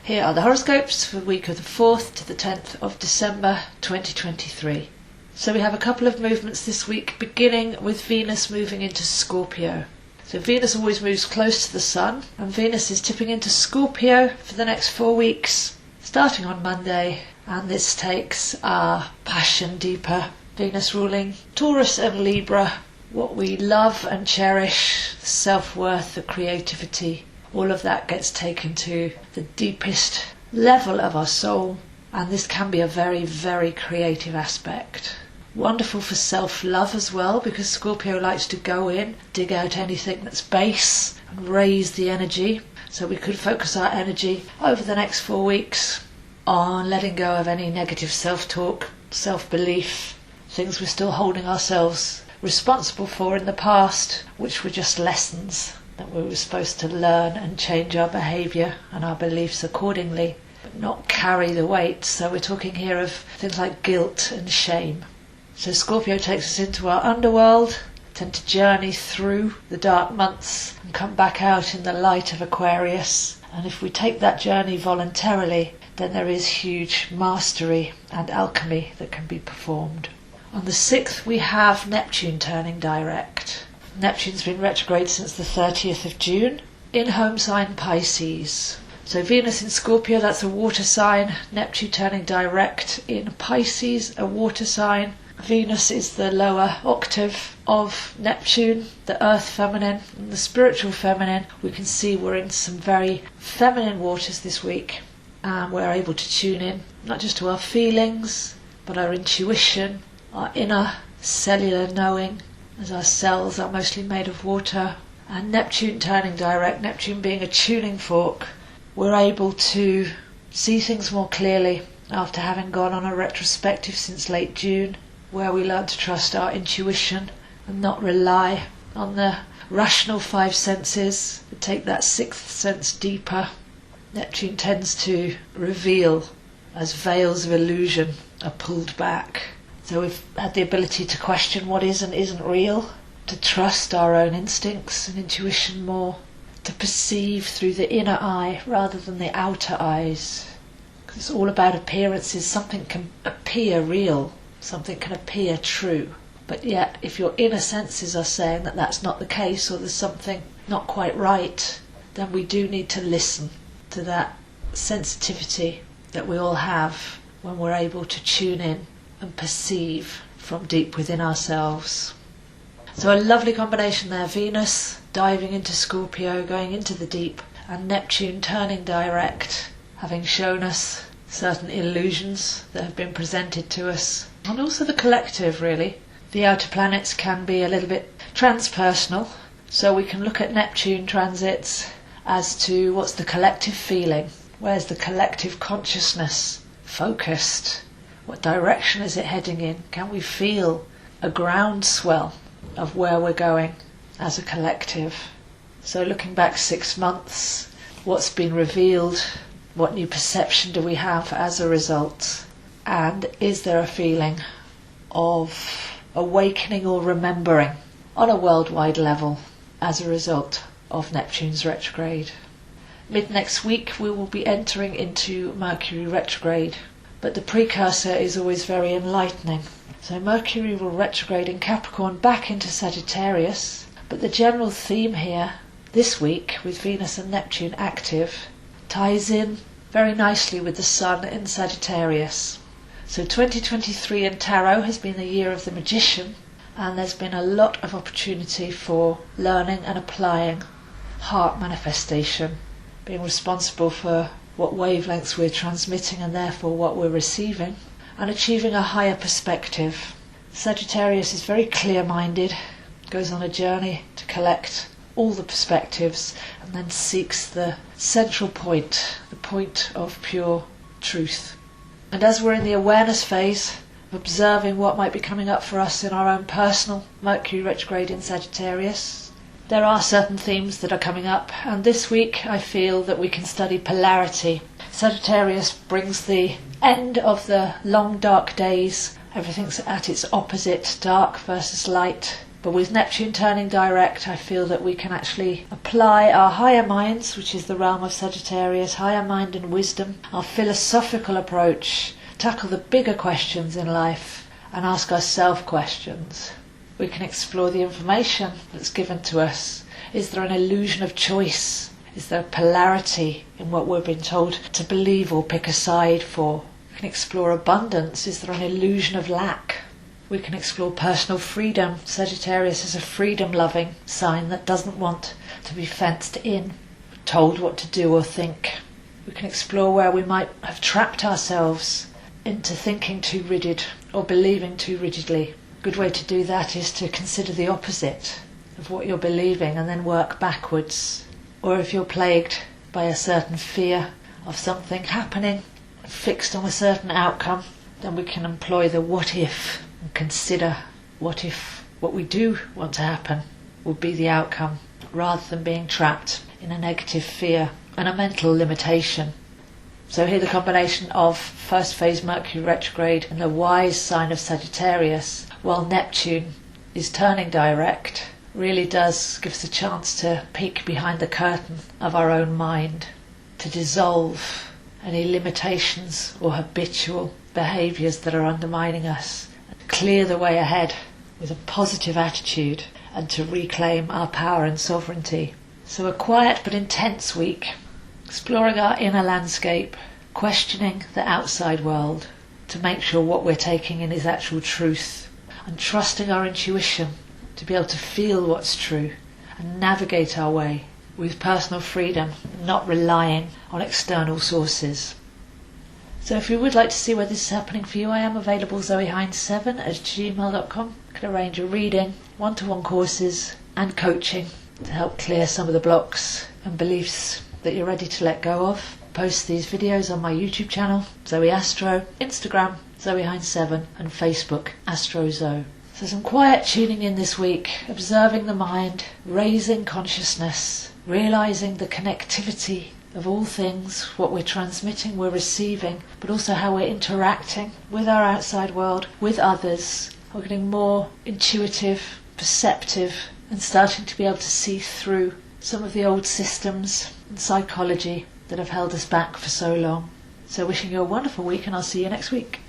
Here are the horoscopes for the week of the 4th to the 10th of December 2023. So we have a couple of movements this week, beginning with Venus moving into Scorpio. So Venus always moves close to the Sun, and Venus is tipping into Scorpio for the next 4 weeks, starting on Monday. And this takes our passion deeper. Venus ruling Taurus and Libra, what we love and cherish, the self-worth, the creativity, all of that gets taken to the deepest level of our soul. And this can be a very, very creative aspect. Wonderful for self-love as well, because Scorpio likes to go in, dig out anything that's base and raise the energy. So we could focus our energy over the next 4 weeks on letting go of any negative self-talk, self-belief, things we're still holding ourselves responsible for in the past, which were just lessons that we were supposed to learn and change our behaviour and our beliefs accordingly, but not carry the weight. So we're talking here of things like guilt and shame. So Scorpio takes us into our underworld, tend to journey through the dark months and come back out in the light of Aquarius. And if we take that journey voluntarily, then there is huge mastery and alchemy that can be performed. On the 6th, we have Neptune turning direct. Neptune's been retrograde since the 30th of June in home sign Pisces. So Venus in Scorpio, that's a water sign. Neptune turning direct in Pisces, a water sign. Venus is the lower octave of Neptune, the earth feminine and the spiritual feminine. We can see we're in some very feminine waters this week. And we're able to tune in, not just to our feelings, but our intuition, our inner cellular knowing, as our cells are mostly made of water. And Neptune turning direct, Neptune being a tuning fork, we're able to see things more clearly after having gone on a retrospective since late June, where we learn to trust our intuition and not rely on the rational 5 senses, but take that 6th sense deeper. Neptune tends to reveal as veils of illusion are pulled back. So we've had the ability to question what is and isn't real, to trust our own instincts and intuition more, to perceive through the inner eye rather than the outer eyes. Because it's all about appearances. Something can appear real, something can appear true. But yet, if your inner senses are saying that that's not the case, or there's something not quite right, then we do need to listen to that sensitivity that we all have when we're able to tune in and perceive from deep within ourselves. So a lovely combination there, Venus diving into Scorpio, going into the deep, and Neptune turning direct, having shown us certain illusions that have been presented to us, and also the collective really. The outer planets can be a little bit transpersonal, so we can look at Neptune transits as to what's the collective feeling, where's the collective consciousness focused, what direction is it heading in, can we feel a groundswell of where we're going as a collective. So looking back 6 months, what's been revealed, what new perception do we have as a result, and is there a feeling of awakening or remembering on a worldwide level as a result of Neptune's retrograde. Mid next week we will be entering into Mercury retrograde, but the precursor is always very enlightening. So Mercury will retrograde in Capricorn back into Sagittarius, but the general theme here this week with Venus and Neptune active ties in very nicely with the Sun in Sagittarius. So 2023 in Tarot has been the year of the Magician, and there's been a lot of opportunity for learning and applying heart manifestation, being responsible for what wavelengths we're transmitting and therefore what we're receiving, and achieving a higher perspective. Sagittarius is very clear-minded, goes on a journey to collect all the perspectives and then seeks the central point, the point of pure truth. And as we're in the awareness phase, observing what might be coming up for us in our own personal Mercury retrograde in Sagittarius, there are certain themes that are coming up, and this week I feel that we can study polarity. Sagittarius brings the end of the long dark days. Everything's at its opposite, dark versus light. But with Neptune turning direct, I feel that we can actually apply our higher minds, which is the realm of Sagittarius, higher mind and wisdom, our philosophical approach, tackle the bigger questions in life and ask ourselves questions. We can explore the information that's given to us. Is there an illusion of choice? Is there polarity in what we're being told to believe or pick a side for? We can explore abundance. Is there an illusion of lack? We can explore personal freedom. Sagittarius is a freedom-loving sign that doesn't want to be fenced in, told what to do or think. We can explore where we might have trapped ourselves into thinking too rigid or believing too rigidly. A good way to do that is to consider the opposite of what you're believing and then work backwards. Or if you're plagued by a certain fear of something happening, fixed on a certain outcome, then we can employ the what if and consider what if what we do want to happen would be the outcome, rather than being trapped in a negative fear and a mental limitation. So here the combination of first phase Mercury retrograde and the wise sign of Sagittarius, while Neptune is turning direct, really does give us a chance to peek behind the curtain of our own mind, to dissolve any limitations or habitual behaviours that are undermining us, clear the way ahead with a positive attitude and to reclaim our power and sovereignty. So a quiet but intense week, exploring our inner landscape, questioning the outside world to make sure what we're taking in is actual truth, and trusting our intuition to be able to feel what's true and navigate our way with personal freedom, not relying on external sources. So if you would like to see where this is happening for you, I am available zoeahines7@gmail.com. I can arrange a reading, one-to-one courses and coaching to help clear some of the blocks and beliefs that you're ready to let go of. Post these videos on my YouTube channel, Zoe Astro, Instagram, zoeahines7 and Facebook, Astro Zoe. So some quiet tuning in this week, observing the mind, raising consciousness, realising the connectivity of all things, what we're transmitting, we're receiving, but also how we're interacting with our outside world, with others. We're getting more intuitive, perceptive, and starting to be able to see through some of the old systems and psychology that have held us back for so long. So wishing you a wonderful week, and I'll see you next week.